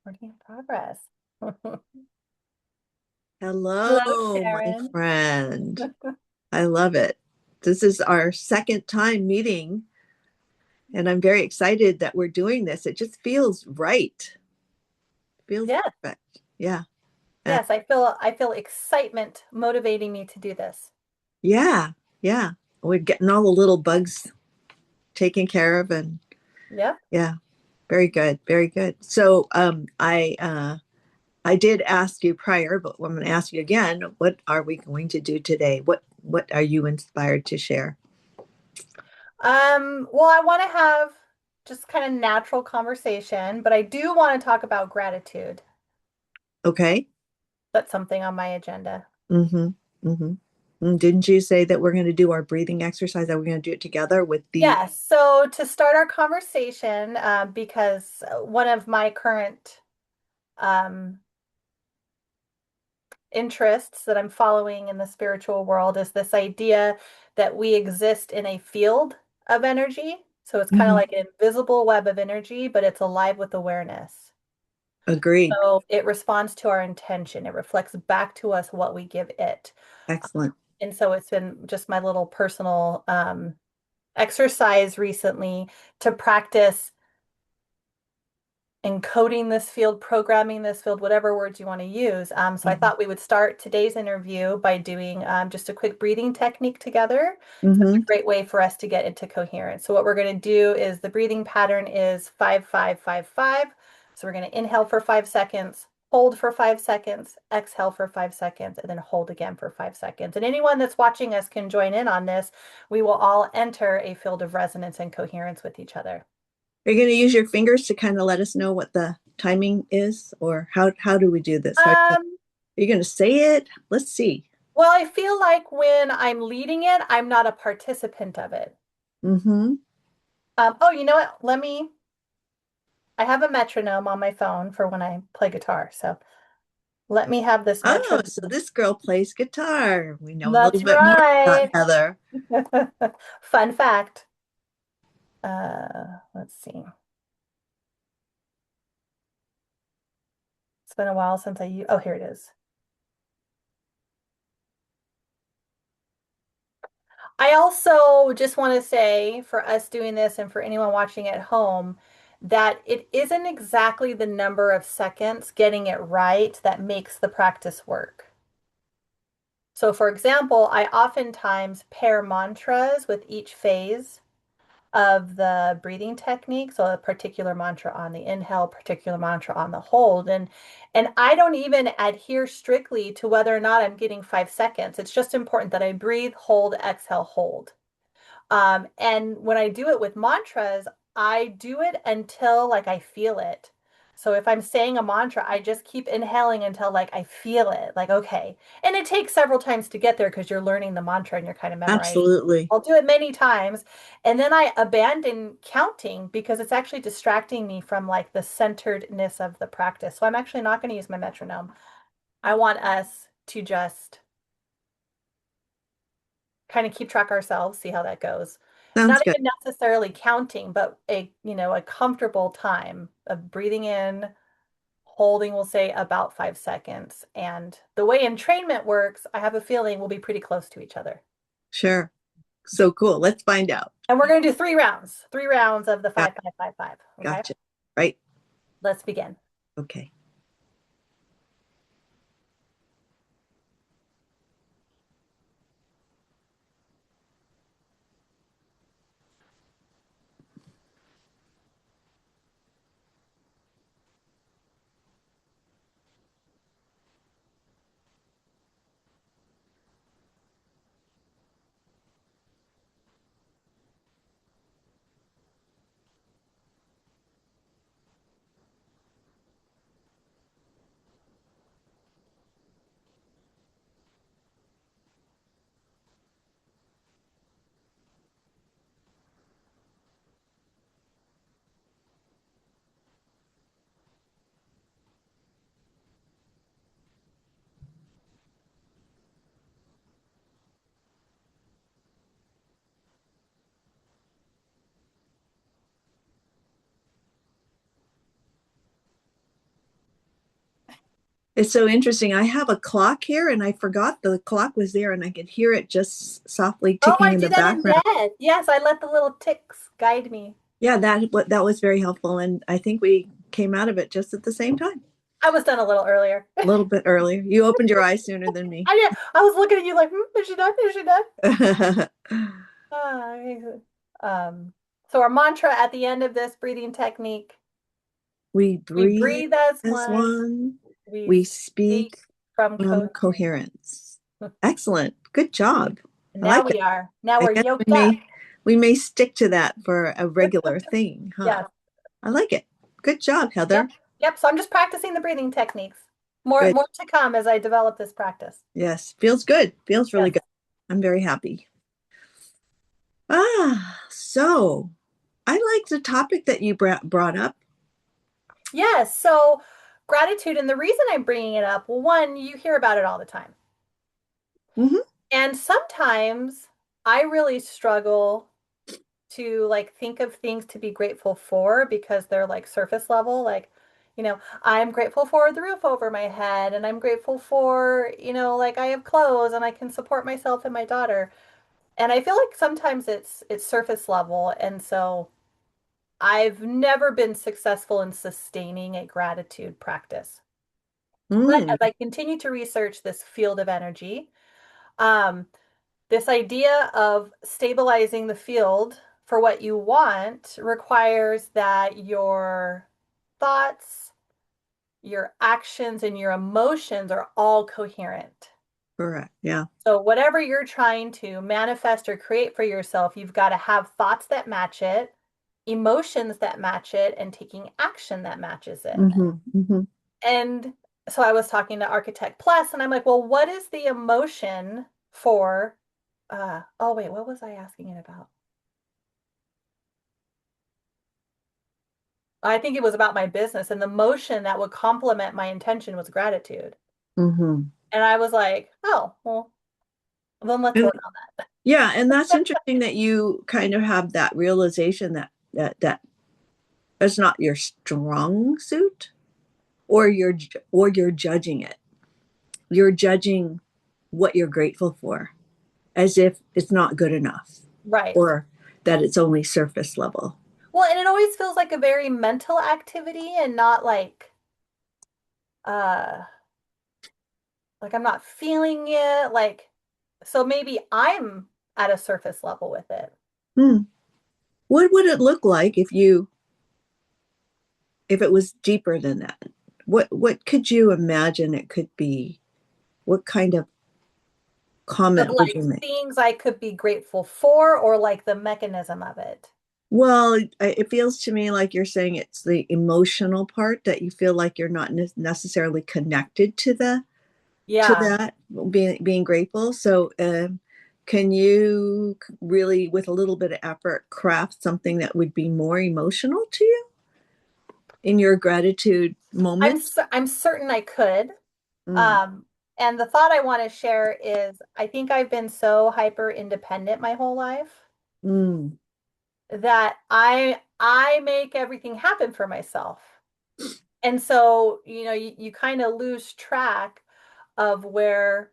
Recording in progress. Hello, Hello, my Sharon. friend. I love it. This is our second time meeting, and I'm very excited that we're doing this. It just feels right. Feels Yes, perfect. Yeah. And yes, I feel excitement motivating me to do this. yeah, yeah. We're getting all the little bugs taken care of and Yep. yeah, very good. Very good. So I did ask you prior, but I'm going to ask you again, what are we going to do today? What are you inspired to share? Well, I want to have just kind of natural conversation, but I do want to talk about gratitude. Okay. That's something on my agenda. Mm-hmm. Mm-hmm. Didn't you say that we're going to do our breathing exercise, that we're going to do it together with the Yes, so to start our conversation, because one of my current um, interests that I'm following in the spiritual world is this idea that we exist in a field of energy. So it's kind of Mhm. like an invisible web of energy, but it's alive with awareness. Agreed. So it responds to our intention. It reflects back to us what we give it. Excellent. And so it's been just my little personal exercise recently to practice encoding this field, programming this field, whatever words you want to use. So I Mhm. thought we would start today's interview by doing just a quick breathing technique together. So it's a Mhm. great way for us to get into coherence. So what we're going to do is the breathing pattern is 5, 5, 5, 5. So we're going to inhale for 5 seconds, hold for 5 seconds, exhale for 5 seconds, and then hold again for 5 seconds. And anyone that's watching us can join in on this. We will all enter a field of resonance and coherence with each other. Are you going to use your fingers to kind of let us know what the timing is, or how do we do this? Are Um, you going to say it? Let's see. Well, I feel like when I'm leading it, I'm not a participant of it. Mm-hmm. Oh, you know what? I have a metronome on my phone for when I play guitar. So let me have this Oh, metronome. so this girl plays guitar. We know a little That's bit more about right. Heather. Fun fact. Let's see. It's been a while since oh, here it is. I also just want to say for us doing this and for anyone watching at home that it isn't exactly the number of seconds getting it right that makes the practice work. So, for example, I oftentimes pair mantras with each phase of the breathing technique. So, a particular mantra on the inhale, particular mantra on the hold, and I don't even adhere strictly to whether or not I'm getting 5 seconds. It's just important that I breathe, hold, exhale, hold. And when I do it with mantras, I do it until like I feel it. So if I'm saying a mantra, I just keep inhaling until like I feel it, like okay. And it takes several times to get there because you're learning the mantra and you're kind of memorizing. Absolutely. I'll do it many times and then I abandon counting because it's actually distracting me from like the centeredness of the practice. So I'm actually not going to use my metronome. I want us to just kind of keep track ourselves, see how that goes. Sounds Not good. even necessarily counting, but a comfortable time of breathing in, holding, we'll say about 5 seconds. And the way entrainment works, I have a feeling we'll be pretty close to each other. Sure. So cool. Let's find out. And we're going to do three rounds of the Got, 5, 5, 5, 5. Okay, gotcha. Right. let's begin. Okay. It's so interesting. I have a clock here and I forgot the clock was there and I could hear it just softly Oh, ticking I in do the that in background. bed. Yes, I let the little ticks guide me. Yeah, that was very helpful. And I think we came out of it just at the same time, I was done a little earlier. a little bit earlier. You opened your eyes sooner than me. I was looking at you like, is she done? Is she done? Ah, so our mantra at the end of this breathing technique, We we breathe breathe as as one, one. we We speak speak from from coherence. coherence. Excellent. Good job. And I now like it. we are. Now I we're guess yoked up. we may stick to that for a regular thing, huh? Yes. I like it. Good job, Yep. Heather. Yep. So I'm just practicing the breathing techniques. More Good. more to come as I develop this practice. Yes. Feels good. Feels really Yes. good. I'm very happy. So I like the topic that you brought up. Yes. So gratitude, and the reason I'm bringing it up, well, one, you hear about it all the time. Hmm. And sometimes I really struggle to like think of things to be grateful for because they're like surface level. Like, I'm grateful for the roof over my head, and I'm grateful for, like I have clothes and I can support myself and my daughter. And I feel like sometimes it's surface level. And so I've never been successful in sustaining a gratitude practice. But Mm, as I continue to research this field of energy, um, this idea of stabilizing the field for what you want requires that your thoughts, your actions, and your emotions are all coherent. correct. Yeah. So, whatever you're trying to manifest or create for yourself, you've got to have thoughts that match it, emotions that match it, and taking action that matches it. Hmm. Hmm. And so I was talking to Architect Plus, and I'm like, well, what is the emotion for oh wait, what was I asking it about? I think it was about my business, and the motion that would complement my intention was gratitude. Hmm. And I was like, oh, well, then let's And work on that. yeah, and that's interesting that you kind of have that realization that it's not your strong suit, or you're judging it. You're judging what you're grateful for as if it's not good enough Right. or that it's only surface level. Well, and it always feels like a very mental activity and not uh like I'm not feeling it. Like, so maybe I'm at a surface level with it. Hmm. What would it look like if it was deeper than that? What could you imagine it could be? What kind of Of comment would like you make? things I could be grateful for, or like the mechanism of it. Well, it feels to me like you're saying it's the emotional part that you feel like you're not necessarily connected to Yeah. that being grateful. So, can you really, with a little bit of effort, craft something that would be more emotional to you in your gratitude moment? I'm certain I could. Mm, Um, and the thought I want to share is I think I've been so hyper independent my whole life mm, that I make everything happen for myself. And so, you kind of lose track of where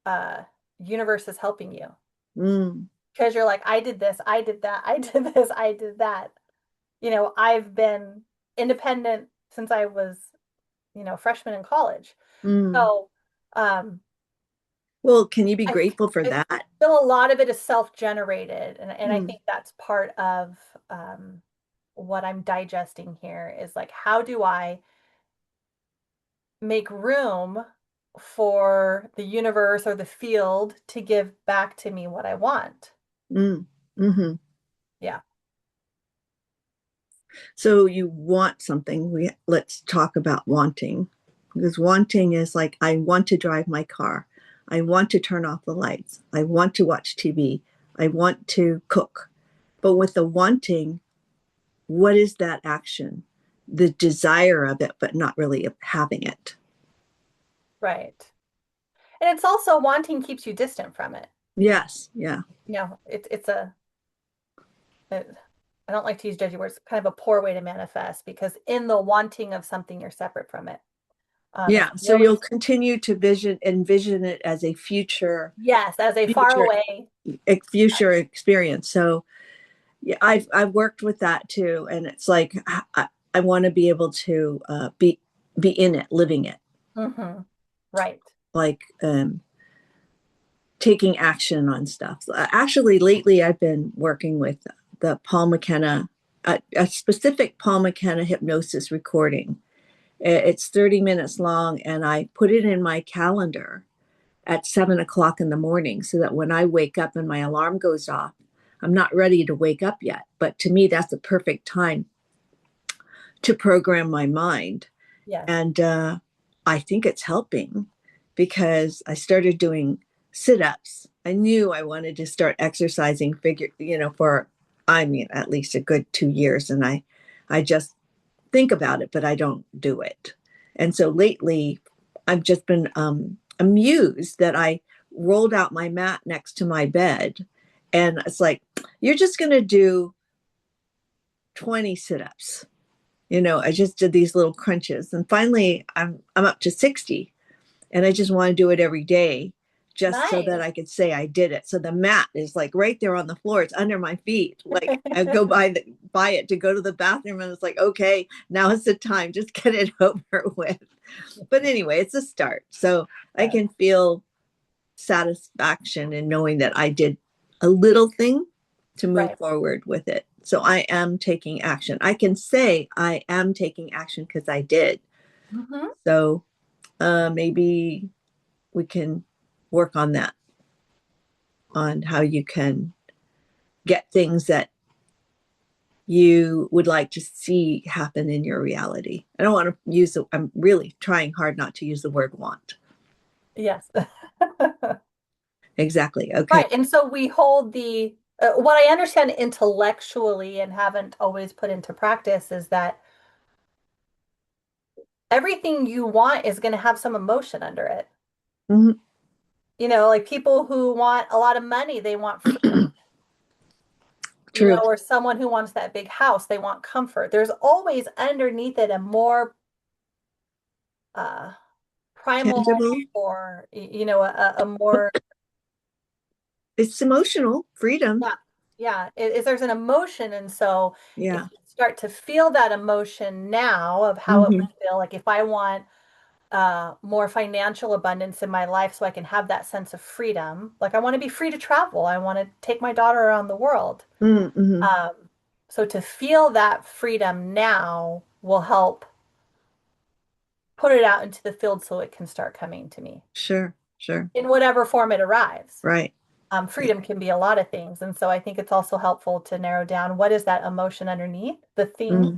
uh universe is helping you mm, because you're like, I did this, I did that, I did this, I did that. I've been independent since I was, freshman in college. mm. So, um, Well, can you be I grateful for I that? feel a lot of it is self-generated, and I Mm, think that's part of what I'm digesting here is like, how do I make room for the universe or the field to give back to me what I want? mm, hmm. Yeah. So you want something. Let's talk about wanting, because wanting is like I want to drive my car, I want to turn off the lights, I want to watch TV, I want to cook. But with the wanting, what is that action? The desire of it, but not really having it. Right. And it's also wanting keeps you distant from it. Yes. Yeah. It's I don't like to use judgy words, kind of a poor way to manifest because in the wanting of something, you're separate from it. It's Yeah. So you'll really, continue to envision it as a yes, as a far future, away. future experience. So yeah, I've worked with that too, and it's like I want to be able to be in it, living it, Right. like taking action on stuff. Actually, lately I've been working with the Paul McKenna, a specific Paul McKenna hypnosis recording. It's 30 minutes long, and I put it in my calendar at 7 o'clock in the morning so that when I wake up and my alarm goes off, I'm not ready to wake up yet. But to me, that's the perfect time to program my mind. Yes. And I think it's helping because I started doing sit ups. I knew I wanted to start exercising for, I mean, at least a good 2 years. And I just think about it, but I don't do it. And so lately, I've just been amused that I rolled out my mat next to my bed. And it's like, you're just going to do 20 sit ups. I just did these little crunches. And finally, I'm up to 60. And I just want to do it every day just so that Nice. I could say I did it. So the mat is like right there on the floor. It's under my feet. Like I go by it to go to the bathroom and it's like, okay, now is the time. Just get it over with. But anyway, it's a start. So I Yes. can feel satisfaction in knowing that I did a little thing to move Right. forward with it. So I am taking action. I can say I am taking action because I did. hmm So maybe we can work on that, on how you can get things that you would like to see happen in your reality. I don't want to I'm really trying hard not to use the word want. Yes. Exactly. Okay. Right. And so we hold what I understand intellectually and haven't always put into practice is that everything you want is going to have some emotion under it. Mm-hmm. Like people who want a lot of money, they want freedom, True. or someone who wants that big house, they want comfort. There's always underneath it a more uh, primal Tangible. or, a more, It's emotional freedom. yeah, yeah, there's an emotion. And so if Yeah. you start to feel that emotion now of how it would Mm-hmm. feel, like if I want more financial abundance in my life so I can have that sense of freedom. Like I want to be free to travel. I want to take my daughter around the world. Mm-hmm. Um, so to feel that freedom now will help put it out into the field so it can start coming to me Sure. Sure. in whatever form it arrives. Right. Freedom can be a lot of things. And so I think it's also helpful to narrow down what is that emotion underneath the thing Mm-hmm.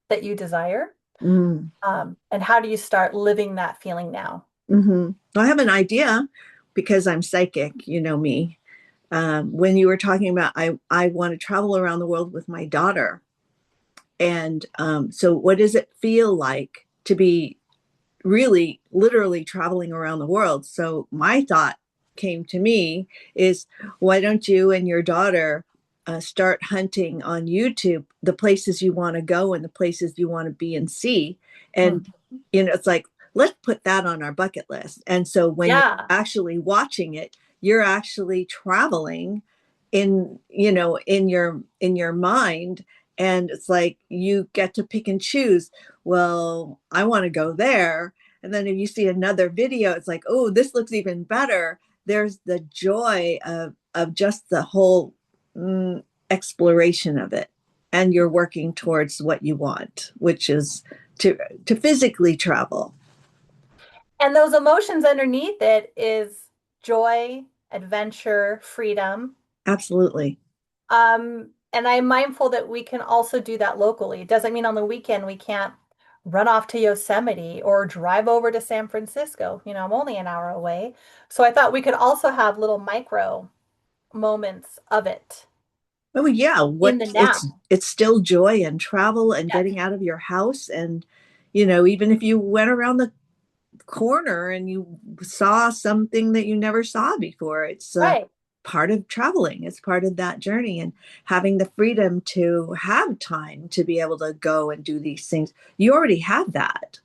that you desire. Mm-hmm. And how do you start living that feeling now? Mm-hmm. I have an idea because I'm psychic, me. When you were talking about, I want to travel around the world with my daughter. And so, what does it feel like to be really literally traveling around the world? So, my thought came to me is, why don't you and your daughter start hunting on YouTube the places you want to go and the places you want to be and see? And, Mm. it's like, let's put that on our bucket list. And so, when you're Yeah. actually watching it, you're actually traveling in your mind, and it's like you get to pick and choose. Well, I want to go there. And then if you see another video, it's like, oh, this looks even better. There's the joy of just the whole exploration of it. And you're working towards what you want, which is to physically travel. And those emotions underneath it is joy, adventure, freedom. Absolutely. And I'm mindful that we can also do that locally. It doesn't mean on the weekend we can't run off to Yosemite or drive over to San Francisco. I'm only an hour away. So I thought we could also have little micro moments of it Oh yeah, in what the it's now. it's still joy and travel and Yes. getting out of your house. And even if you went around the corner and you saw something that you never saw before, it's Right. part of traveling. It's part of that journey, and having the freedom to have time to be able to go and do these things. You already have that.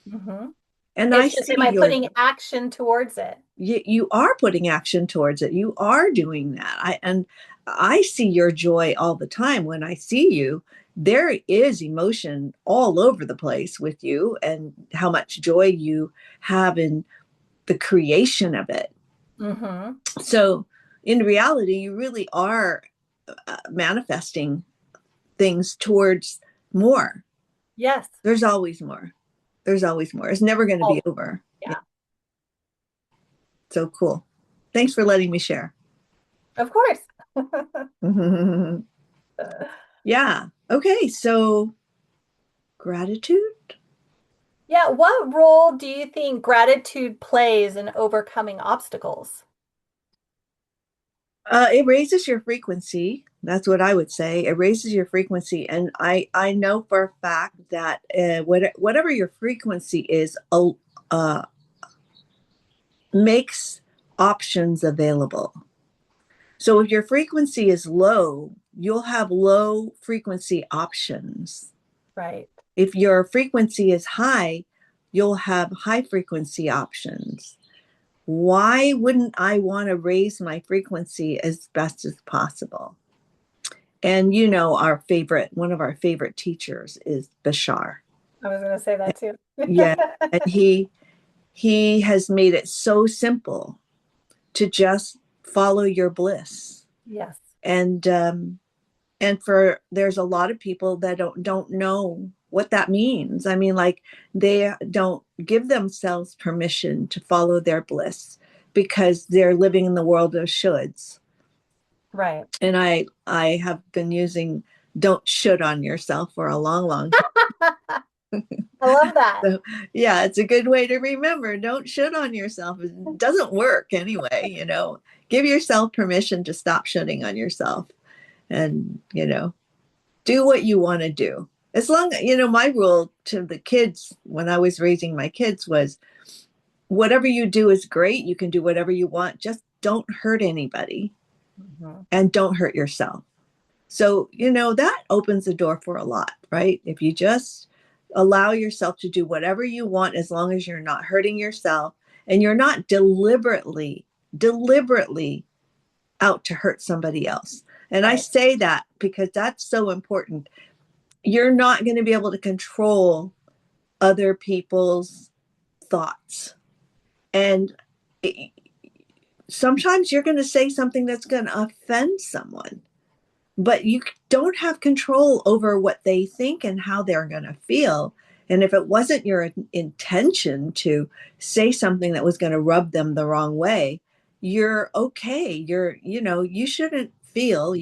hmm And I It's just, am see I your putting action towards it? you are putting action towards it. You are doing that. I see your joy all the time when I see you. There is emotion all over the place with you and how much joy you have in the creation of it. Mm-hmm. So in reality, you really are manifesting things towards more. Yes. There's always more. There's always more. It's never going to be Oh, over. Yeah. yeah. So cool. Thanks for letting me share. Of course. Yeah. Okay. So gratitude. Yeah, what role do you think gratitude plays in overcoming obstacles? It raises your frequency. That's what I would say. It raises your frequency, and I know for a fact that whatever your frequency is, uh, makes options available. So if your frequency is low, you'll have low frequency options. Right. If your frequency is high, you'll have high frequency options. Why wouldn't I want to raise my frequency as best as possible? And you know, one of our favorite teachers is Bashar. I was going to say that too. Yeah. And he has made it so simple to just follow your bliss. Yes. And for there's a lot of people that don't know what that means. I mean, like they don't give themselves permission to follow their bliss because they're living in the world of shoulds. Right. And I have been using don't should on yourself for a long time. I love that. So yeah, it's a good way to remember. Don't should on yourself. It doesn't work anyway, you know. Give yourself permission to stop shitting on yourself and, you know, do what you want to do. As long, you know, my rule to the kids when I was raising my kids was whatever you do is great. You can do whatever you want. Just don't hurt anybody Mhm. and don't hurt yourself. So, you know, that opens the door for a lot, right? If you just allow yourself to do whatever you want, as long as you're not hurting yourself and you're not deliberately out to hurt somebody else. And I Right. say that because that's so important. You're not going to be able to control other people's thoughts. And it, sometimes you're going to say something that's going to offend someone, but you don't have control over what they think and how they're going to feel. And if it wasn't your intention to say something that was going to rub them the wrong way, you're okay. You know, you shouldn't feel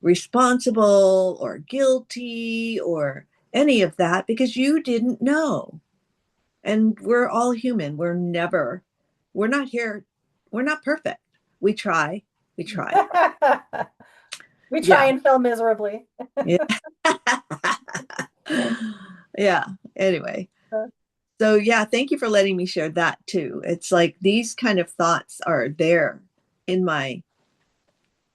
responsible or guilty or any of that because you didn't know. And we're all human. We're not here, we're not perfect. We try, we try. We try Yeah. and fail miserably. Yeah. Yeah. Anyway. So yeah, thank you for letting me share that too. It's like these kind of thoughts are there in my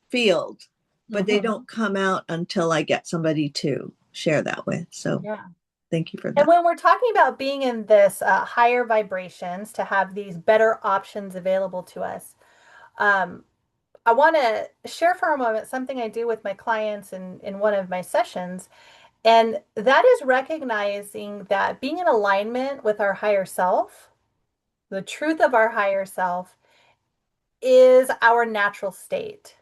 field, but they Mhm. don't come out until I get somebody to share that with. So Yeah. thank you for And that. when we're talking about being in this higher vibrations to have these better options available to us, um, I want to share for a moment something I do with my clients in one of my sessions. And that is recognizing that being in alignment with our higher self, the truth of our higher self, is our natural state.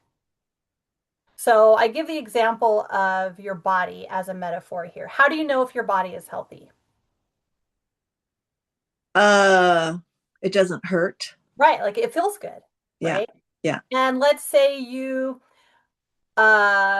So I give the example of your body as a metaphor here. How do you know if your body is healthy? Uh it doesn't hurt. Right, like it feels good, Yeah. right? Yeah. And let's say you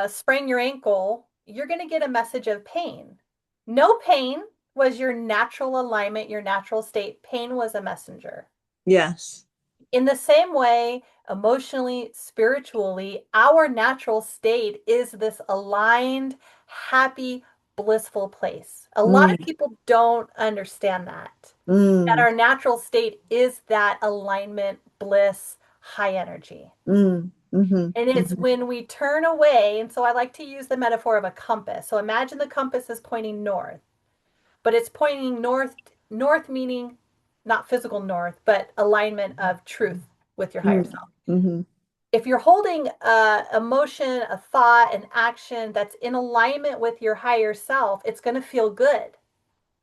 sprain your ankle, you're going to get a message of pain. No pain was your natural alignment, your natural state. Pain was a messenger. Yes. In the same way, emotionally, spiritually, our natural state is this aligned, happy, blissful place. A lot of Mm, people don't understand that mm, our natural state is that alignment, bliss, high energy. mm, And it's mhm. when we turn away, and so I like to use the metaphor of a compass. So imagine the compass is pointing north. but it's pointing north, north meaning not physical north, but alignment of truth with your higher Mm. self. Mm-hmm. If you're holding a emotion, a thought, an action that's in alignment with your higher self, it's going to feel good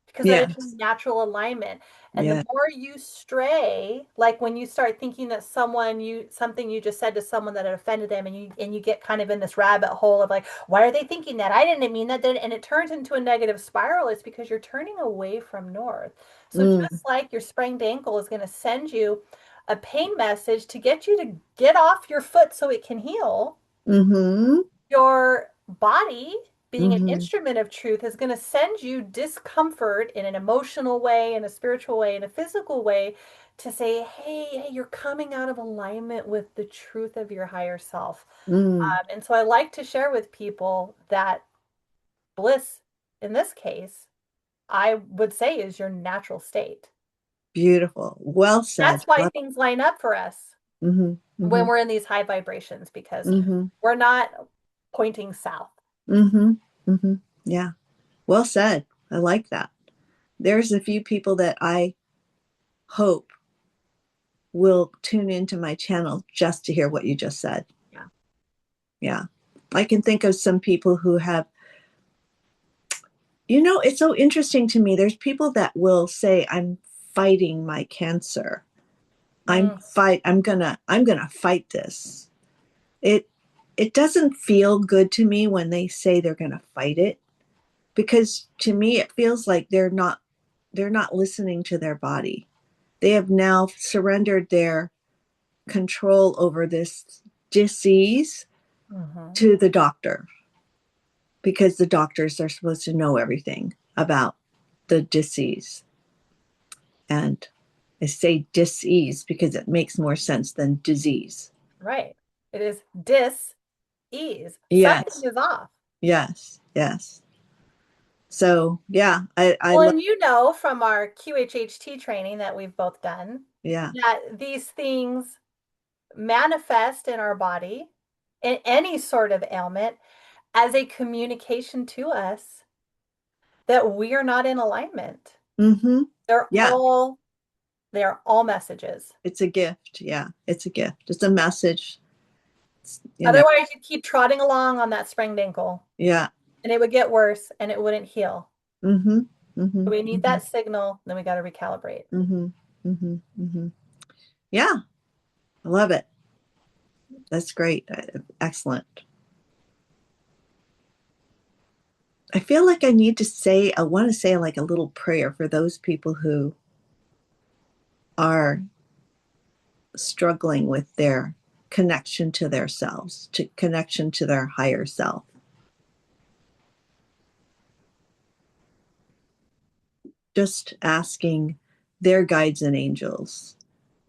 because that is your Yes. natural alignment. And the Yeah. more you stray, like when you start thinking that something you just said to someone that had offended them, and you get kind of in this rabbit hole of like, why are they thinking that? I didn't mean that. And it turns into a negative spiral. It's because you're turning away from north. So Mm. just like your sprained ankle is going to send you a pain message to get you to get off your foot so it can heal, Mm-hmm. your body, being an Mm-hmm. instrument of truth, is going to send you discomfort in an emotional way, in a spiritual way, in a physical way to say, hey, you're coming out of alignment with the truth of your higher self. Mm. And so I like to share with people that bliss, in this case, I would say is your natural state. Beautiful. Well said. That's why Well, things line up for us mm-hmm. when Mm-hmm. we're in these high vibrations because Mm-hmm. we're not pointing south. Mm-hmm. Mm-hmm. Yeah. Well said. I like that. There's a few people that I hope will tune into my channel just to hear what you just said. Yeah. Yeah. I can think of some people who have, it's so interesting to me. There's people that will say, I'm fighting my cancer. Mm, I'm gonna fight this. It it doesn't feel good to me when they say they're gonna fight it, because to me it feels like they're not listening to their body. They have now surrendered their control over this disease mhm. to the doctor, because the doctors are supposed to know everything about the disease. And I say disease because it makes more sense than disease. Right. It is dis-ease. Something Yes, is off. yes, yes. So yeah, I Well, love, and you know from our QHHT training that we've both done yeah. that these things manifest in our body in any sort of ailment as a communication to us that we are not in alignment. Mm-hmm. They're Yeah, all they're all messages. it's a gift. Yeah, it's a gift. It's a message. You know. Otherwise, you'd keep trotting along on that sprained ankle Yeah. and it would get worse and it wouldn't heal. Mm-hmm. Mm-hmm. So we need Mm-hmm. that signal, then we got to recalibrate. Mm-hmm. Mm-hmm. Mm-hmm. Yeah, I love it. That's great. Excellent. I feel like I want to say like a little prayer for those people who are struggling with their connection to their selves, to connection to their higher self. Just asking their guides and angels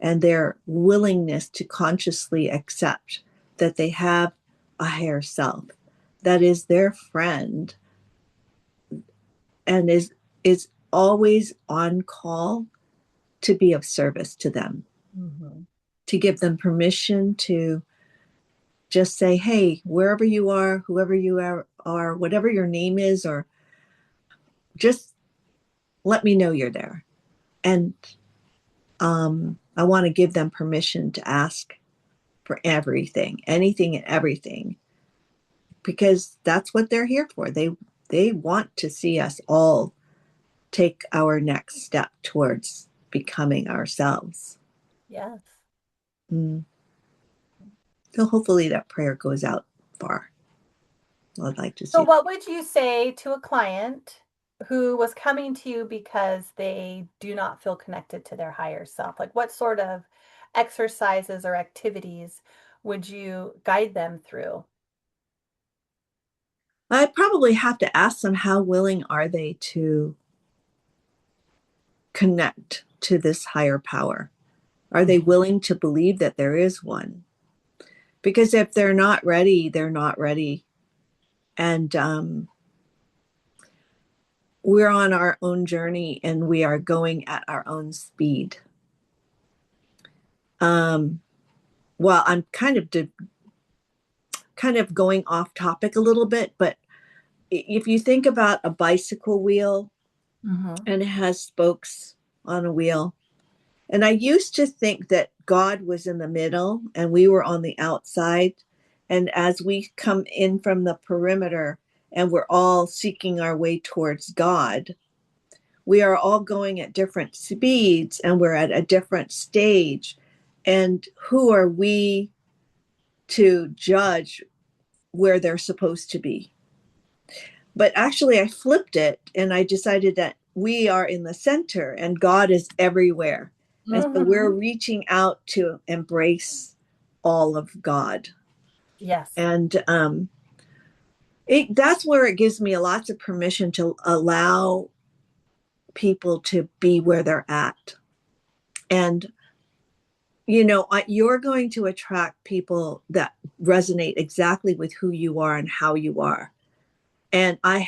and their willingness to consciously accept that they have a higher self that is their friend and is always on call to be of service to them, Mhm. to give them permission to just say, hey, wherever you are, whoever you are, whatever your name is, or just let me know you're there. And I want to give them permission to ask for everything, anything and everything, because that's what they're here for. They want to see us all take our next step towards becoming ourselves. Yes. Mm. So hopefully that prayer goes out far. I'd like to So, see. what would you say to a client who was coming to you because they do not feel connected to their higher self? Like, what sort of exercises or activities would you guide them through? I probably have to ask them, how willing are they to connect to this higher power? Are they Mhm. willing to believe that there is one? Because if they're not ready, they're not ready. And we're on our own journey and we are going at our own speed. Um, well, I'm kind of going off topic a little bit, but if you think about a bicycle wheel Mm-hmm. and it has spokes on a wheel. And I used to think that God was in the middle and we were on the outside. And as we come in from the perimeter and we're all seeking our way towards God, we are all going at different speeds and we're at a different stage. And who are we to judge where they're supposed to be? But actually, I flipped it and I decided that we are in the center and God is everywhere. And so we're Mm-hmm. reaching out to embrace all of God. Yes. And that's where it gives me lots of permission to allow people to be where they're at. And, you're going to attract people that resonate exactly with who you are and how you are. And I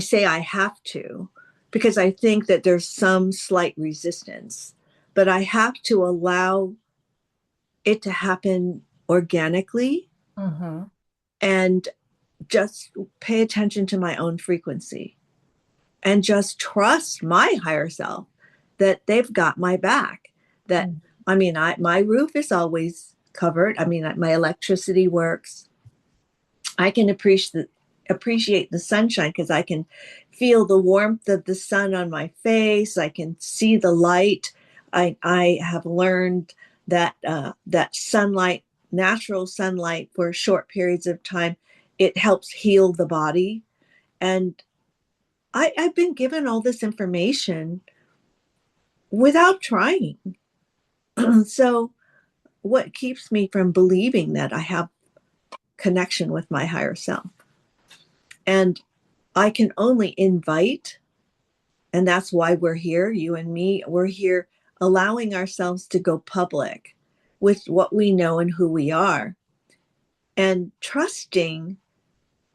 say I have to because I think that there's some slight resistance, but I have to allow it to happen organically Mm-hmm. and just pay attention to my own frequency and just trust my higher self that they've got my back. That, I mean, my roof is always covered. I mean, my electricity works. I can appreciate the sunshine because I can feel the warmth of the sun on my face. I can see the light. I have learned that that sunlight, natural sunlight, for short periods of time, it helps heal the body. And I've been given all this information without trying. So what keeps me from believing that I have connection with my higher self? And I can only invite. And that's why we're here, you and me. We're here allowing ourselves to go public with what we know and who we are, and trusting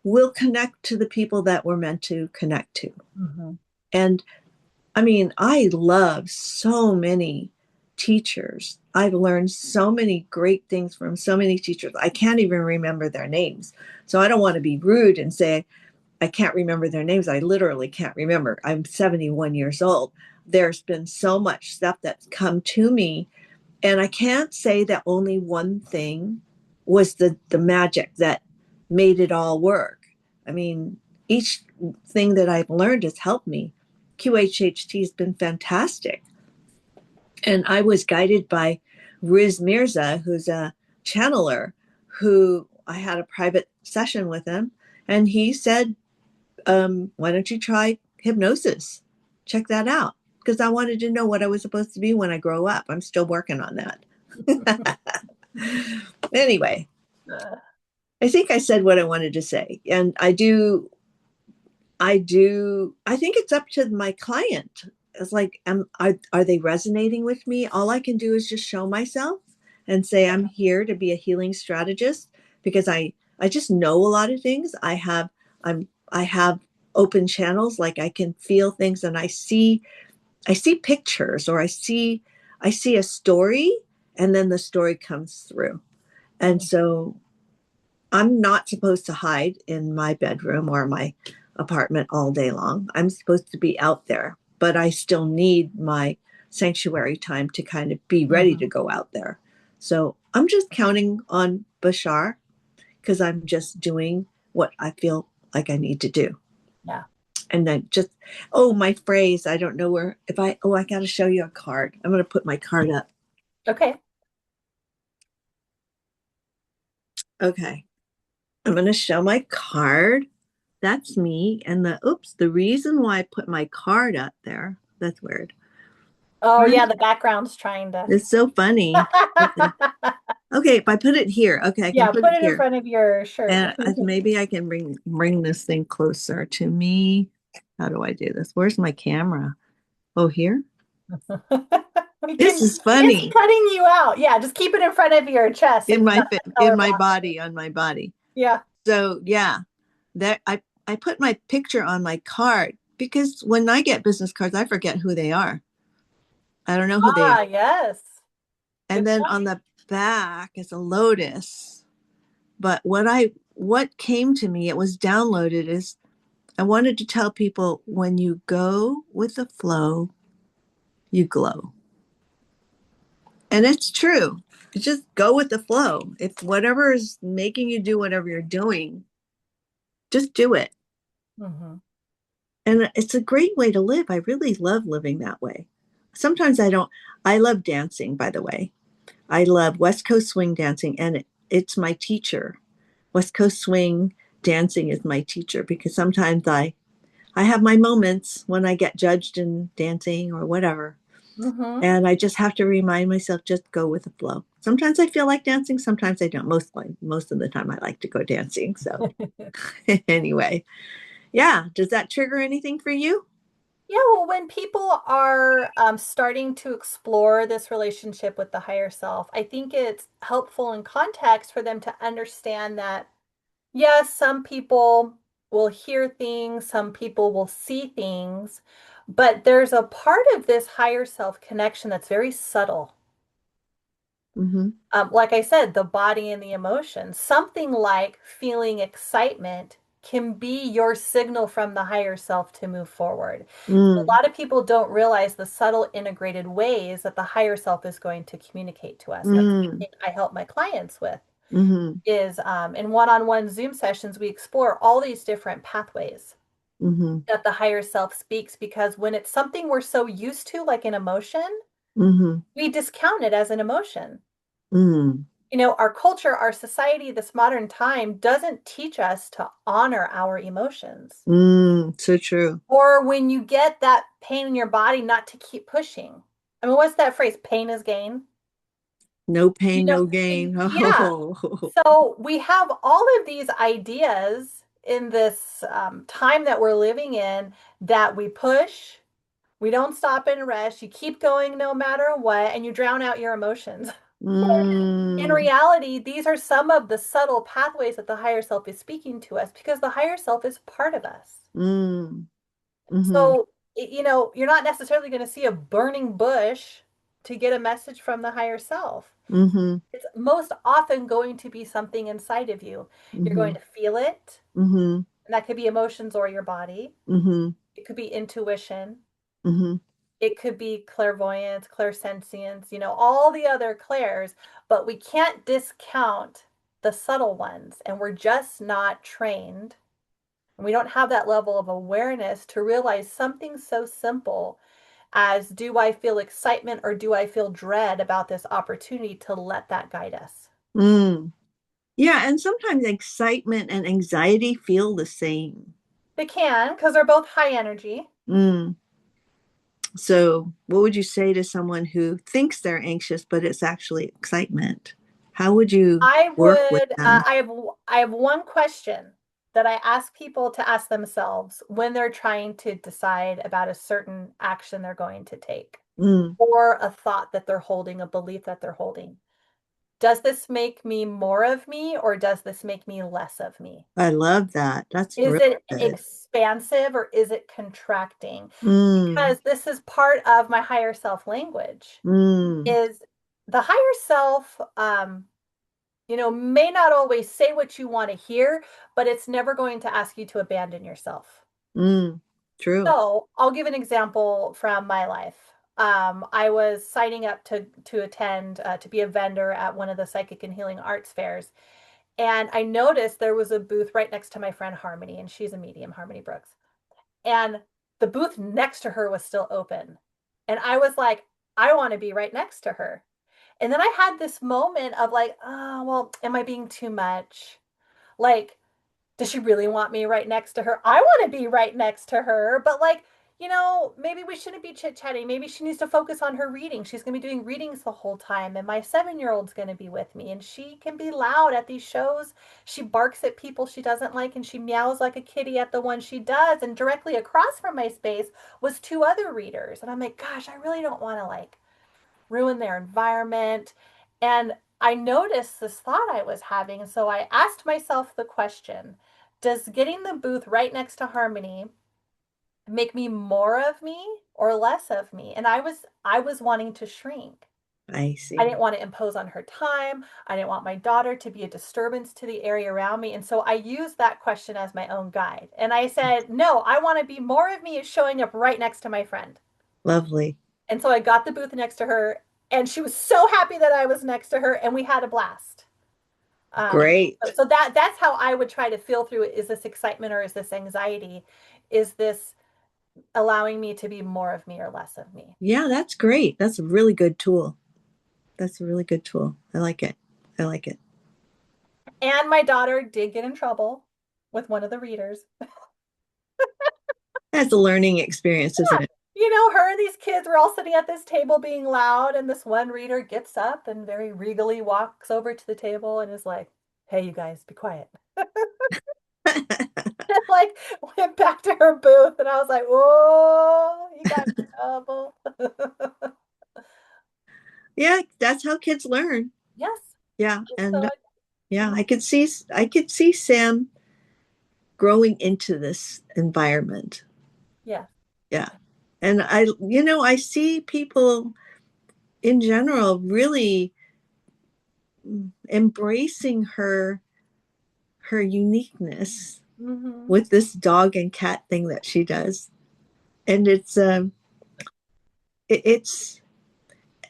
we'll connect to the people that we're meant to connect to. Mm-hmm. And I mean, I love so many teachers. I've learned so many great things from so many teachers. I can't even remember their names. So I don't want to be rude and say I can't remember their names. I literally can't remember. I'm 71 years old. There's been so much stuff that's come to me. And I can't say that only one thing was the magic that made it all work. I mean, each thing that I've learned has helped me. QHHT has been fantastic. And I was guided by Riz Mirza, who's a channeler, who I had a private session with him. And he said, why don't you try hypnosis? Check that out. Because I wanted to know what I was supposed to be when I grow up. I'm still working on that. Anyway, I think I said what I wanted to say. And I think it's up to my client. It's like, are they resonating with me? All I can do is just show myself and say, I'm here to be a healing strategist because I just know a lot of things. I have open channels. Like I can feel things and I see pictures, or I see a story, and then the story comes through. And so I'm not supposed to hide in my bedroom or my apartment all day long. I'm supposed to be out there, but I still need my sanctuary time to kind of be ready to Mm-hmm. go out there. So I'm just counting on Bashar because I'm just doing what I feel like I need to do. Yeah. And then just, oh, my phrase, I don't know where, if I, oh, I got to show you a card. I'm going to put my card up. Okay. Okay. I'm going to show my card. That's me. And the reason why I put my card up there, that's weird. Oh yeah, the background's trying to. It's so funny. Okay. Okay, if I put it here, okay, I can Yeah, put put it it in here. front of your shirt. And maybe I can bring this thing closer to me. How do I do this? Where's my camera? Oh, here? We This can, is it's funny. cutting you out. Yeah, just keep it in front of your chest so In you my got that in color my block. body, on my body. Yeah. So yeah, that I put my picture on my card because when I get business cards, I forget who they are. I don't know who they are. Ah, yes. And Good then on point. the back is a lotus. But what came to me, it was downloaded, is I wanted to tell people when you go with the flow, you glow. And it's true. You just go with the flow. If whatever is making you do whatever you're doing, just do it. Hmm. And it's a great way to live. I really love living that way. Sometimes I don't. I love dancing, by the way. I love West Coast swing dancing, and it's my teacher. West Coast swing dancing is my teacher because sometimes I have my moments when I get judged in dancing or whatever. Hmm. And I just have to remind myself, just go with the flow. Sometimes I feel like dancing, sometimes I don't. Most of the time I like to go dancing. So anyway, yeah. Does that trigger anything for you? Yeah, well, when people are starting to explore this relationship with the higher self, I think it's helpful in context for them to understand that, yes, some people will hear things, some people will see things, but there's a part of this higher self connection that's very subtle. Mm-hmm. Like I said, the body and the emotions. Something like feeling excitement can be your signal from the higher self to move forward. A Mm, lot of people don't realize the subtle integrated ways that the higher self is going to communicate to us. And that's mm, something I help my clients with mm-hmm, is in one-on-one Zoom sessions, we explore all these different pathways mm-hmm, that the higher self speaks because when it's something we're so used to, like an emotion, mm-hmm, we discount it as an emotion. mm, Our culture, our society, this modern time doesn't teach us to honor our emotions. so true. Or when you get that pain in your body, not to keep pushing. I mean, what's that phrase? Pain is gain. No You pain, know, no gain. yeah. Oh. So we have all of these ideas in this time that we're living in that we push, we don't stop and rest, you keep going no matter what, and you drown out your emotions. In Mm, reality, these are some of the subtle pathways that the higher self is speaking to us because the higher self is part of us. mm, mm-hmm, So, you're not necessarily going to see a burning bush to get a message from the higher self. mm-hmm, It's most often going to be something inside of you. You're mm-hmm, going to feel it, mm-hmm, and that could be emotions or your body. mm-hmm, It could be intuition. mm-hmm, It could be clairvoyance, clairsentience, all the other clairs, but we can't discount the subtle ones. And we're just not trained. And we don't have that level of awareness to realize something so simple as do I feel excitement or do I feel dread about this opportunity to let that guide us? mm. Yeah, and sometimes excitement and anxiety feel the same. They can because they're both high energy. Mm. So, what would you say to someone who thinks they're anxious, but it's actually excitement? How would you I work with would, them? I have one question that I ask people to ask themselves when they're trying to decide about a certain action they're going to take Mm, or a thought that they're holding, a belief that they're holding. Does this make me more of me or does this make me less of me? I love that. That's Is really it good. expansive or is it contracting? Mm, Because this is part of my higher self language mm, is the higher self may not always say what you want to hear, but it's never going to ask you to abandon yourself. mm. True. So I'll give an example from my life. I was signing up to attend to be a vendor at one of the psychic and healing arts fairs, and I noticed there was a booth right next to my friend Harmony, and she's a medium, Harmony Brooks, and the booth next to her was still open, and I was like, I want to be right next to her. And then I had this moment of like, oh, well, am I being too much? Like, does she really want me right next to her? I want to be right next to her, but like, maybe we shouldn't be chit chatting. Maybe she needs to focus on her reading. She's going to be doing readings the whole time, and my 7-year-old's going to be with me, and she can be loud at these shows. She barks at people she doesn't like, and she meows like a kitty at the one she does. And directly across from my space was two other readers, and I'm like, gosh, I really don't want to like ruin their environment. And I noticed this thought I was having. And so I asked myself the question, does getting the booth right next to Harmony make me more of me or less of me? And I was wanting to shrink. I I didn't see. want to impose on her time. I didn't want my daughter to be a disturbance to the area around me. And so I used that question as my own guide. And I said, no, I want to be more of me is showing up right next to my friend. Lovely. And so I got the booth next to her, and she was so happy that I was next to her, and we had a blast. Great. So that's how I would try to feel through it. Is this excitement or is this anxiety? Is this allowing me to be more of me or less of me? Yeah, that's great. That's a really good tool. That's a really good tool. I like it. I like it. And my daughter did get in trouble with one of the readers. That's a learning experience, isn't Yeah. it? Her and these kids were all sitting at this table being loud, and this one reader gets up and very regally walks over to the table and is like, "Hey, you guys, be quiet." And like went back to her booth, and I was like, "Whoa, you got in trouble." Yeah, that's how kids learn. Yes. Yeah, So and yeah, mhm. I could see Sam growing into this environment. Yeah. Yeah. And I see people in general really embracing her uniqueness Hmm. with this dog and cat thing that she does. And it's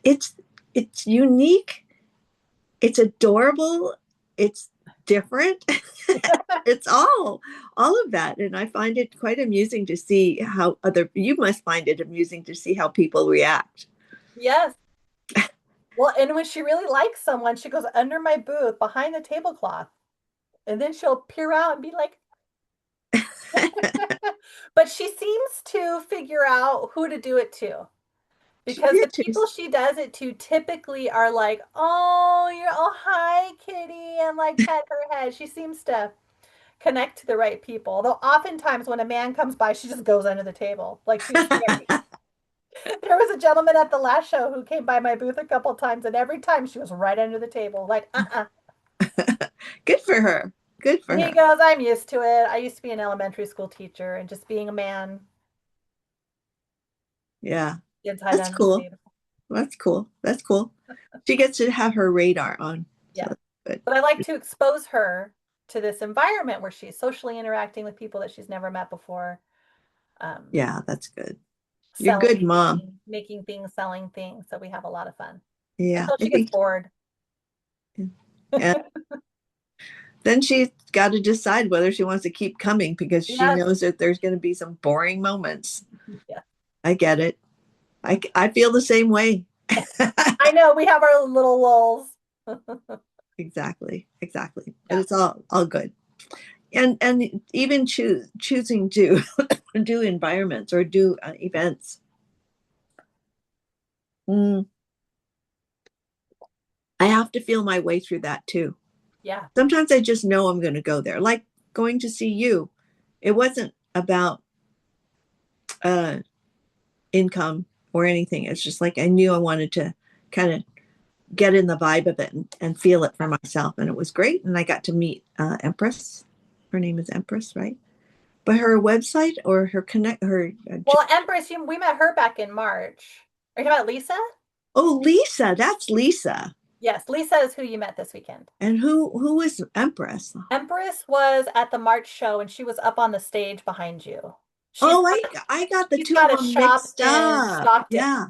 it's it's unique, it's adorable, it's different. It's all of that, and I find it quite amusing to see how other you must find it amusing to see how people react. Yes. Well, and when she really likes someone, she goes under my booth behind the tablecloth, and then she'll peer out and be like, but she seems to figure out who to do it to. Because Yeah, the people she does it to typically are like, oh, hi, kitty, and like pet her head. She seems to connect to the right people. Though oftentimes when a man comes by, she just goes under the table. Like she's scary. There was a gentleman at the last show who came by my booth a couple times, and every time she was right under the table, like, uh-uh. good for her. Good for And he her. goes, I'm used to it. I used to be an elementary school teacher, and just being a man, Yeah, kids hide that's under the cool. table. That's cool. That's cool. She gets to have her radar on. So Yeah. that's good. But I like to expose her to this environment where she's socially interacting with people that she's never met before, um, Yeah, that's good. You're a good selling mom. things, making things, selling things. So we have a lot of fun Yeah, until I she gets think. bored. And then she's got to decide whether she wants to keep coming because she Yes. knows that there's going to be some boring moments. Yeah. I get it. I feel the same way. I know we have our little lulls. Exactly, exactly. But Yeah. it's all good. And even choosing to do environments or do events. Mm, I have to feel my way through that too. Yeah. Sometimes I just know I'm going to go there. Like going to see you. It wasn't about uh, income or anything. It's just like I knew I wanted to kind of get in the vibe of it and feel it for myself. And it was great. And I got to meet Empress. Her name is Empress, right? But her website or her connect her. Well, Empress, we met her back in March. Are you talking about Lisa? Oh, Lisa. That's Lisa. Yes, Lisa is who you met this weekend. And who was Empress? Empress was at the March show and she was up on the stage behind you. She's Oh, I got the she's two of got a them shop mixed in up. Stockton. Yeah.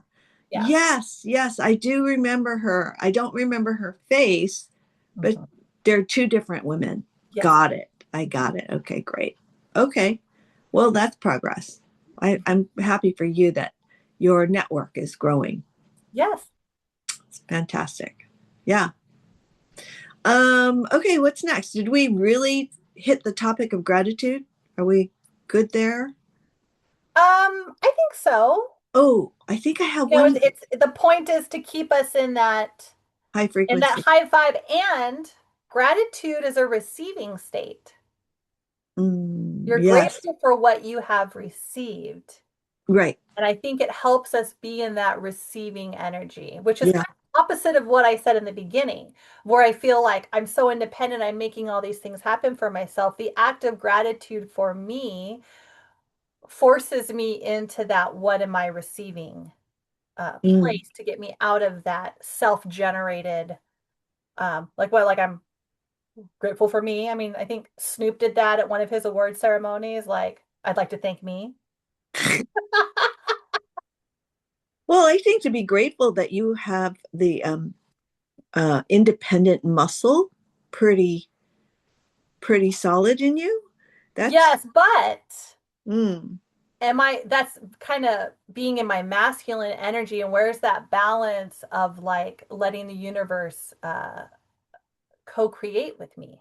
Yeah. Yes, yes, I do remember her. I don't remember her face, but Mhm. they're two different women. Yes. Got it. I got it. Okay, great. Okay. Well, that's progress. I'm happy for you that your network is growing. Yes. It's fantastic. Yeah. Okay, what's next? Did we really hit the topic of gratitude? Are we good there? I think so. Oh, I think I have one It's the point is to keep us high in that frequency. high vibe, and gratitude is a receiving state. You're Yes, grateful for what you have received. right. And I think it helps us be in that receiving energy, which is Yeah. kind of opposite of what I said in the beginning, where I feel like I'm so independent, I'm making all these things happen for myself. The act of gratitude for me forces me into that what am I receiving? Mm. place to get me out of that self-generated, like what, like I'm grateful for me. I mean, I think Snoop did that at one of his award ceremonies. Like, I'd like to thank me. Well, I think to be grateful that you have the independent muscle pretty pretty solid in you. That's Yes, but mm, that's kind of being in my masculine energy, and where's that balance of like letting the universe co-create with me?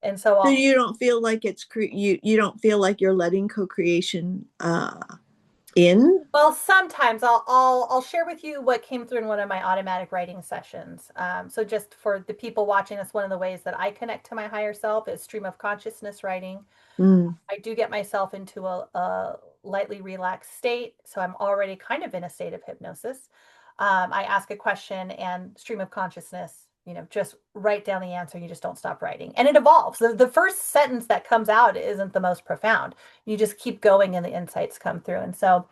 And so so I'll you don't feel like you don't feel like you're letting co-creation in. Well, sometimes I'll share with you what came through in one of my automatic writing sessions. So just for the people watching, that's one of the ways that I connect to my higher self is stream of consciousness writing. Mm, I do get myself into a lightly relaxed state, so I'm already kind of in a state of hypnosis. I ask a question and stream of consciousness, just write down the answer. You just don't stop writing, and it evolves. The first sentence that comes out isn't the most profound. You just keep going, and the insights come through. And so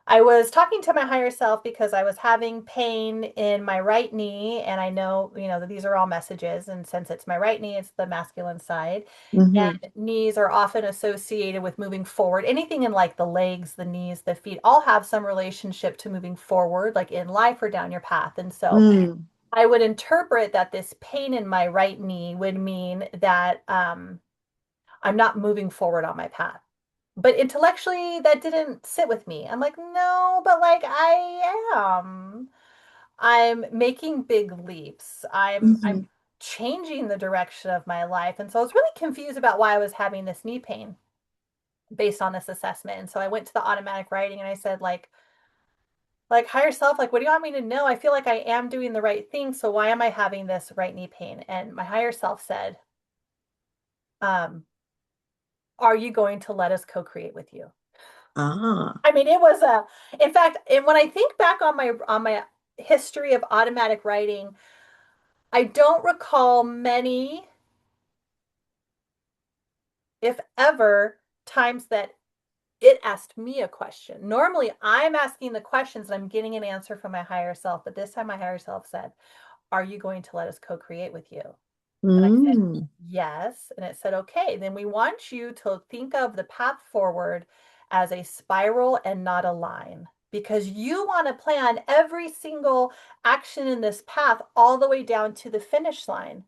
I was talking to my higher self because I was having pain in my right knee, and I know, that these are all messages. And since it's my right knee, it's the masculine side. hmm And knees are often associated with moving forward. Anything in like the legs, the knees, the feet all have some relationship to moving forward, like in life or down your path. And so mm, I would interpret that this pain in my right knee would mean that I'm not moving forward on my path. But intellectually, that didn't sit with me. I'm like, no, but like I am. I'm making big leaps. I'm hmm changing the direction of my life. And so I was really confused about why I was having this knee pain based on this assessment. And so I went to the automatic writing and I said, like higher self, like, what do you want me to know? I feel like I am doing the right thing. So why am I having this right knee pain? And my higher self said, um, are you going to let us co-create with you? ah I mean, it was in fact, and when I think back on my history of automatic writing, I don't recall many, if ever, times that it asked me a question. Normally, I'm asking the questions and I'm getting an answer from my higher self, but this time my higher self said, "Are you going to let us co-create with you?" And I said, mm, yes. And it said, okay, then we want you to think of the path forward as a spiral and not a line, because you want to plan every single action in this path all the way down to the finish line.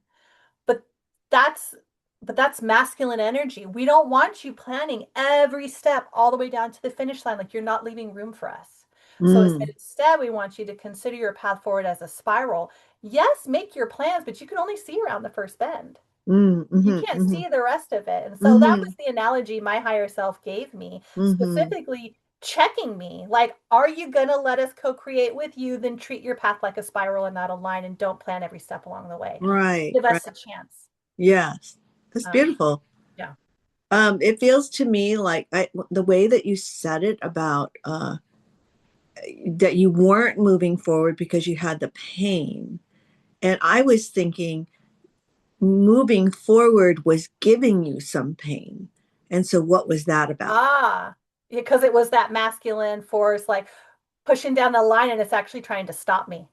But that's but that's masculine energy. We don't want you planning every step all the way down to the finish line. Like, you're not leaving room for us. So it said, mm, instead, we want you to consider your path forward as a spiral. Yes, make your plans, but you can only see around the first bend. mm, You hmm can't hmm see the rest of it. And so that was hmm the analogy my higher self gave me, hmm specifically checking me. Like, are you going to let us co create with you? Then treat your path like a spiral and not a line, and don't plan every step along the way. right, Give right. us a chance. Yes, that's Um, beautiful. yeah. It feels to me like the way that you said it about that you weren't moving forward because you had the pain. And I was thinking moving forward was giving you some pain. And so, what was that about? Ah, because it was that masculine force, like pushing down the line, and it's actually trying to stop me.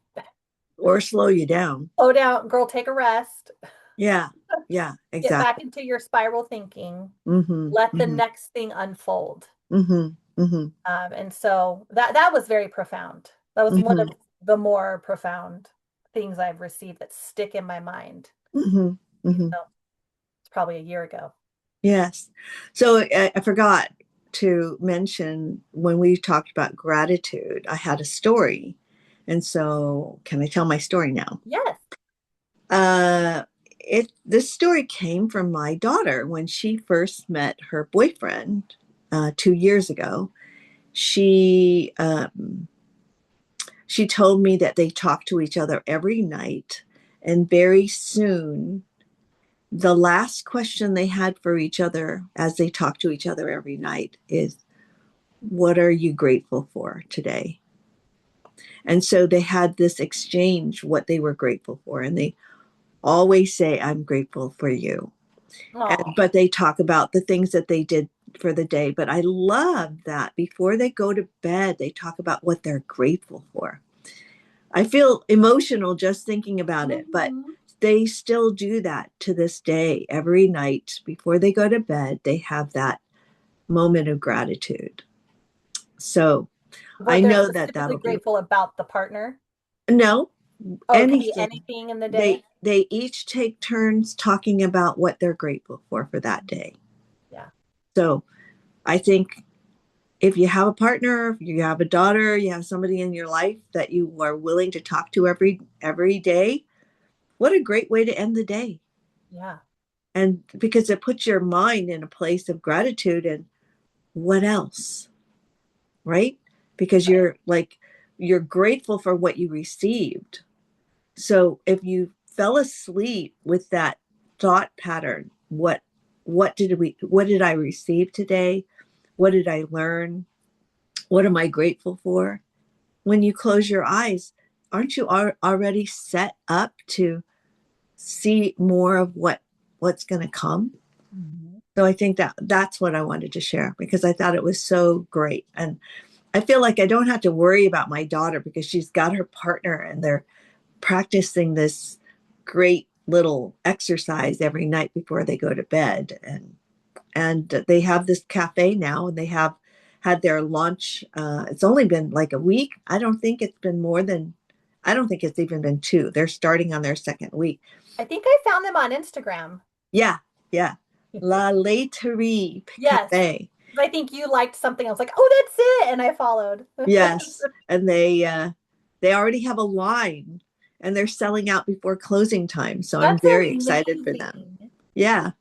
Or slow you down? Slow down, girl, take a rest. Yeah, yeah, Get back exactly. into your spiral thinking. Mm-hmm, Let the mm-hmm, next thing unfold. mm-hmm, mm-hmm, And so that was very profound. That was one of mm-hmm, the more profound things I've received that stick in my mind, mm-hmm, even mm-hmm. though it's probably a year ago. Yes. So I forgot to mention when we talked about gratitude, I had a story. And so, can I tell my story now? Yes. Uh, this story came from my daughter when she first met her boyfriend 2 years ago. She she told me that they talked to each other every night, and very soon the last question they had for each other as they talked to each other every night is, "What are you grateful for today?" And so they had this exchange, what they were grateful for, and they always say, "I'm grateful for you." Oh, But they talk about the things that they did for the day. But I love that before they go to bed, they talk about what they're grateful for. I feel emotional just thinking about it, but mhm. they still do that to this day. Every night before they go to bed, they have that moment of gratitude. So I What they're know that specifically that'll be grateful about the partner. no Oh, it can be anything. anything in the day. They each take turns talking about what they're grateful for that day. Yeah, So I think if you have a partner, if you have a daughter, you have somebody in your life that you are willing to talk to every day, what a great way to end the day. yeah, And because it puts your mind in a place of gratitude and what else, right? Because right. you're grateful for what you received. So if you fell asleep with that thought pattern, what did I receive today? What did I learn? What am I grateful for? When you close your eyes, aren't you already set up to see more of what's going to come? Mhm. So I think that that's what I wanted to share because I thought it was so great. And I feel like I don't have to worry about my daughter because she's got her partner and they're practicing this great little exercise every night before they go to bed. And they have this cafe now and they have had their lunch. It's only been like a week. I don't think it's even been two. They're starting on their second week. I think I found them on Instagram. Yeah, yeah. La Laiterie Yes. Cafe. I think you liked something. I was like, oh, that's it. And I followed. Yes. And they already have a line and they're selling out before closing time. So I'm That's very excited for them. amazing. Yeah,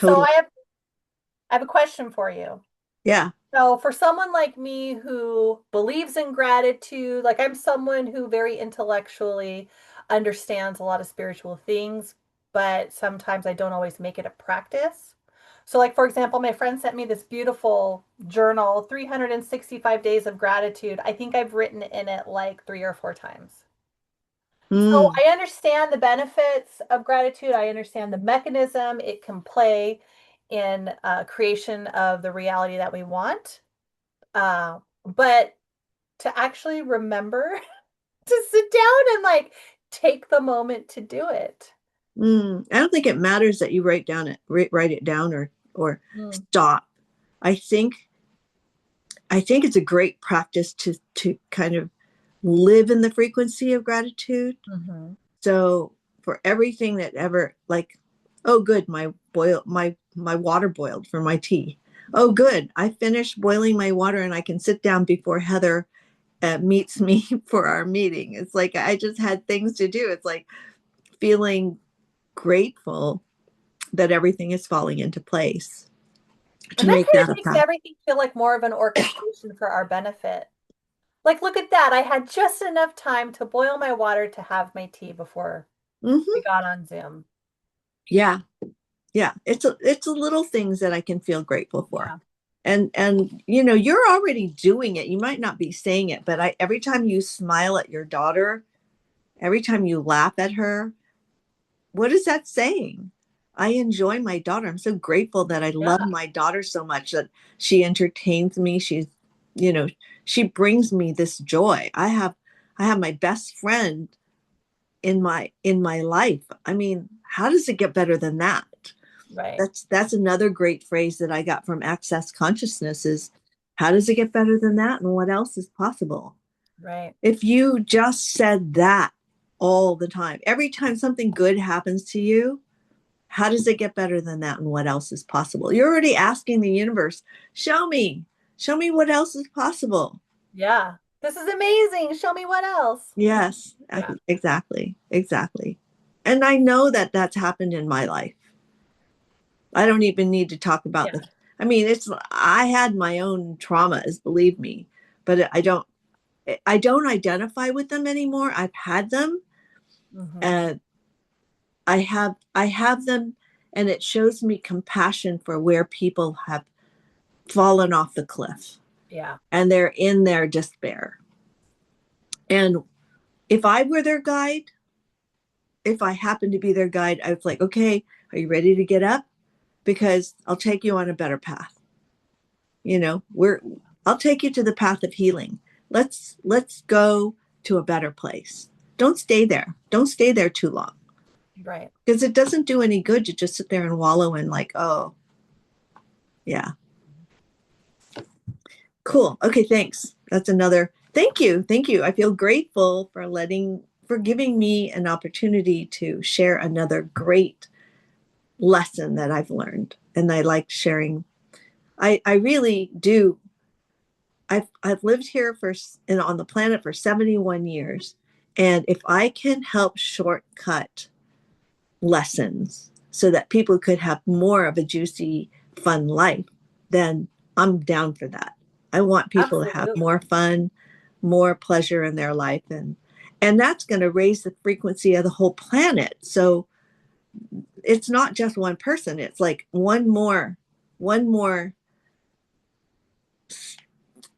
So totally. I have a question for you. Yeah. So for someone like me who believes in gratitude, like I'm someone who very intellectually understands a lot of spiritual things, but sometimes I don't always make it a practice. So like for example, my friend sent me this beautiful journal, 365 days of gratitude. I think I've written in it like 3 or 4 times. So Mm, I understand the benefits of gratitude. I understand the mechanism it can play in creation of the reality that we want. But to actually remember to sit down and like take the moment to do it. I don't think it matters that you write it down or Mm, stop. I think I think it's a great practice to kind of live in the frequency of gratitude. mhm. So for everything that ever like, oh good, my water boiled for my tea. Oh good, I finished boiling my water and I can sit down before Heather meets me for our meeting. It's like I just had things to do. It's like feeling grateful that everything is falling into place to And that make kind that of a makes fact. everything feel like more of an orchestration for our benefit. Like, look at that. I had just enough time to boil my water to have my tea before we Hmm. got on Zoom. Yeah, yeah. It's a little things that I can feel grateful for. Yeah. And you're already doing it. You might not be saying it, but I every time you smile at your daughter, every time you laugh at her, what is that saying? I enjoy my daughter. I'm so grateful that I love Yeah. my daughter so much that she entertains me. You know, she brings me this joy. I have my best friend in my life. I mean, how does it get better than that? Right. That's another great phrase that I got from Access Consciousness is how does it get better than that and what else is possible? Right. If you just said that all the time, every time something good happens to you, how does it get better than that and what else is possible? You're already asking the universe, show me what else is possible. Yeah. This is amazing. Show me what else. Yes, Yeah. exactly, exactly. And I know that that's happened in my life. I don't even need to talk about Yeah. the, I mean, I had my own traumas, believe me, but I don't identify with them anymore. I've had them Hmm. and I have them and it shows me compassion for where people have fallen off the cliff Yeah. and they're in their despair. And if I were their guide, if I happened to be their guide, I was like, okay, are you ready to get up? because I'll take you on a better path. You know, I'll take you to the path of healing. Let's go to a better place. Don't stay there. Don't stay there too long Right. because it doesn't do any good to just sit there and wallow in like, oh, yeah. Cool. Okay, thanks. That's another. Thank you. Thank you. I feel grateful for giving me an opportunity to share another great lesson that I've learned. And I like sharing. I really do. I've lived here for and on the planet for 71 years. And if I can help shortcut lessons so that people could have more of a juicy, fun life, then I'm down for that. I want people to have more Absolutely. fun, more pleasure in their life, and that's going to raise the frequency of the whole planet. So it's not just one person. It's like one more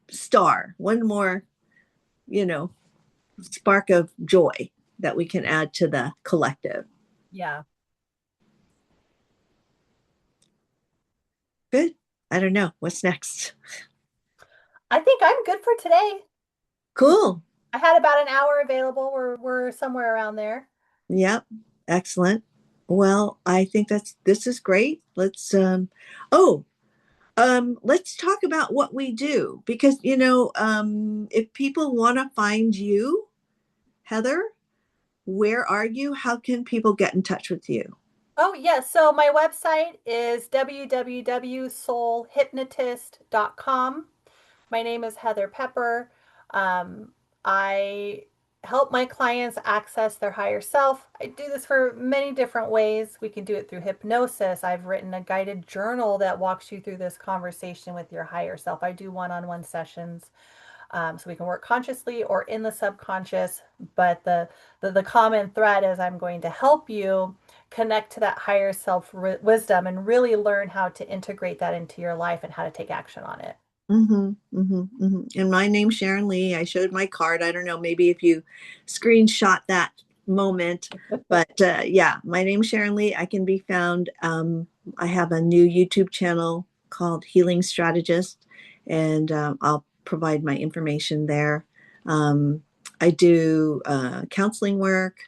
star, one more, you know, spark of joy that we can add to the collective. Yeah. Good. I don't know. What's next? I think I'm good for today. Cool. I had about an hour available. We're somewhere around there. Yep. Excellent. Well, I think this is great. Oh, let's talk about what we do because if people want to find you, Heather, where are you? How can people get in touch with you? Oh, yes. So my website is www.soulhypnotist.com. My name is Heather Pepper. I help my clients access their higher self. I do this for many different ways. We can do it through hypnosis. I've written a guided journal that walks you through this conversation with your higher self. I do one-on-one sessions. So we can work consciously or in the subconscious. But the common thread is I'm going to help you connect to that higher self wisdom and really learn how to integrate that into your life and how to take action on it. And my name's Sharon Lee. I showed my card. I don't know, maybe if you screenshot that moment, but yeah, my name's Sharon Lee. I can be found. I have a new YouTube channel called Healing Strategist, and I'll provide my information there. Um, I do counseling work.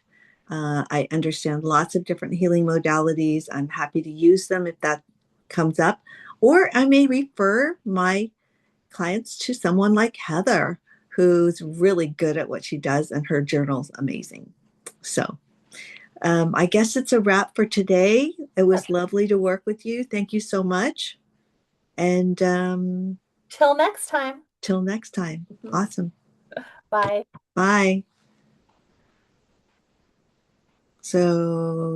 I understand lots of different healing modalities. I'm happy to use them if that comes up, or I may refer my clients to someone like Heather, who's really good at what she does, and her journal's amazing. So I guess it's a wrap for today. It was lovely to work with you. Thank you so much. And Till next time. till next time. Awesome. Bye. Bye. So